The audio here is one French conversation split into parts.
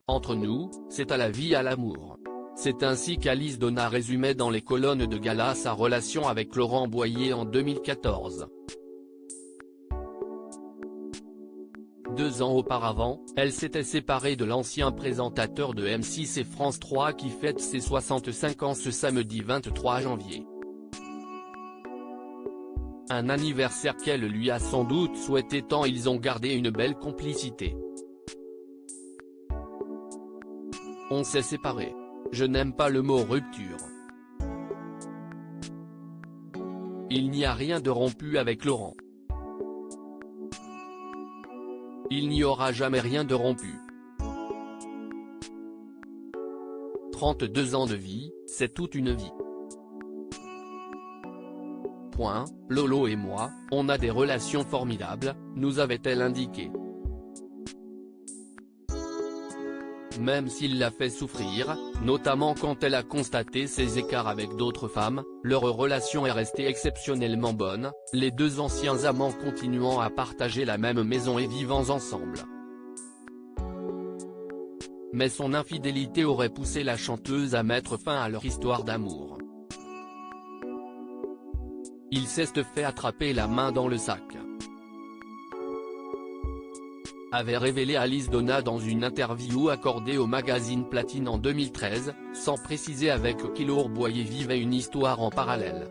Entre nous, c'est à la vie à l'amour. C'est ainsi qu'Alice Donna résumait dans les colonnes de Gala sa relation avec Laurent Boyer en 2014. 2 ans auparavant, elle s'était séparée de l'ancien présentateur de M6 et France 3 qui fête ses 65 ans ce samedi 23 janvier. Un anniversaire qu'elle lui a sans doute souhaité tant ils ont gardé une belle complicité. On s'est séparés. Je n'aime pas le mot rupture. Il n'y a rien de rompu avec Laurent. Il n'y aura jamais rien de rompu. 32 ans de vie, c'est toute une vie. Point, Lolo et moi, on a des relations formidables, nous avait-elle indiqué. Même s'il l'a fait souffrir, notamment quand elle a constaté ses écarts avec d'autres femmes, leur relation est restée exceptionnellement bonne, les deux anciens amants continuant à partager la même maison et vivant ensemble. Mais son infidélité aurait poussé la chanteuse à mettre fin à leur histoire d'amour. Il s'est fait attraper la main dans le sac, avait révélé Alice Donna dans une interview accordée au magazine Platine en 2013, sans préciser avec qui Laurent Boyer vivait une histoire en parallèle.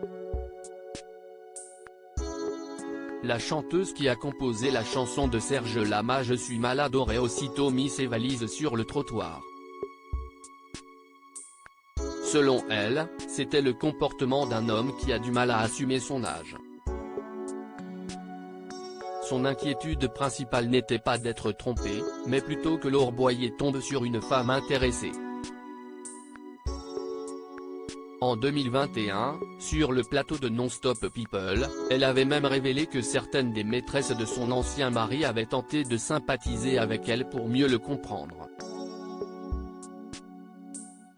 La chanteuse qui a composé la chanson de Serge Lama Je suis malade aurait aussitôt mis ses valises sur le trottoir. Selon elle, c'était le comportement d'un homme qui a du mal à assumer son âge. Son inquiétude principale n'était pas d'être trompé, mais plutôt que Laurent Boyer tombe sur une femme intéressée. En 2021, sur le plateau de Non-Stop People, elle avait même révélé que certaines des maîtresses de son ancien mari avaient tenté de sympathiser avec elle pour mieux le comprendre.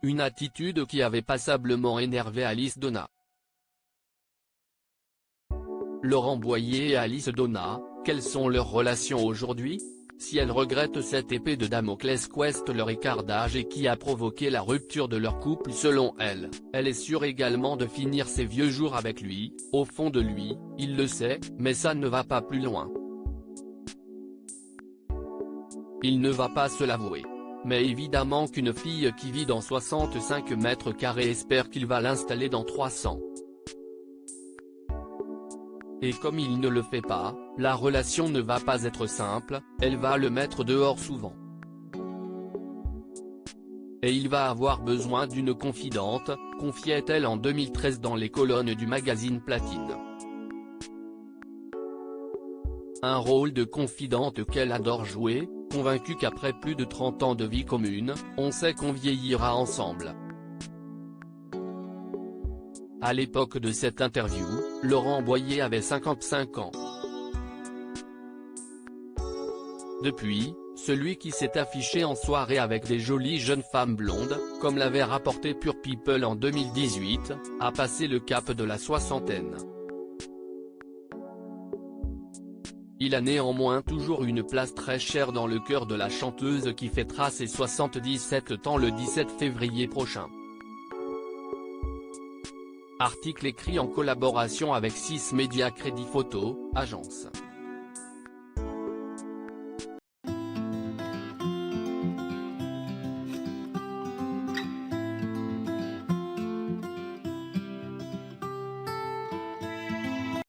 Une attitude qui avait passablement énervé Alice Donna. Laurent Boyer et Alice Donna, quelles sont leurs relations aujourd'hui? Si elle regrette cette épée de Damoclès qu'est leur écart d'âge et qui a provoqué la rupture de leur couple selon elle, elle est sûre également de finir ses vieux jours avec lui, au fond de lui, il le sait, mais ça ne va pas plus loin. Il ne va pas se l'avouer. Mais évidemment qu'une fille qui vit dans 65 mètres carrés espère qu'il va l'installer dans 300. Et comme il ne le fait pas, la relation ne va pas être simple, elle va le mettre dehors souvent. Et il va avoir besoin d'une confidente, confiait-elle en 2013 dans les colonnes du magazine Platine. Un rôle de confidente qu'elle adore jouer, convaincue qu'après plus de 30 ans de vie commune, on sait qu'on vieillira ensemble. À l'époque de cette interview, Laurent Boyer avait 55 ans. Depuis, celui qui s'est affiché en soirée avec des jolies jeunes femmes blondes, comme l'avait rapporté Pure People en 2018, a passé le cap de la soixantaine. Il a néanmoins toujours une place très chère dans le cœur de la chanteuse qui fêtera ses 77 ans le 17 février prochain. Article écrit en collaboration avec 6 Médias Crédit Photo, agence.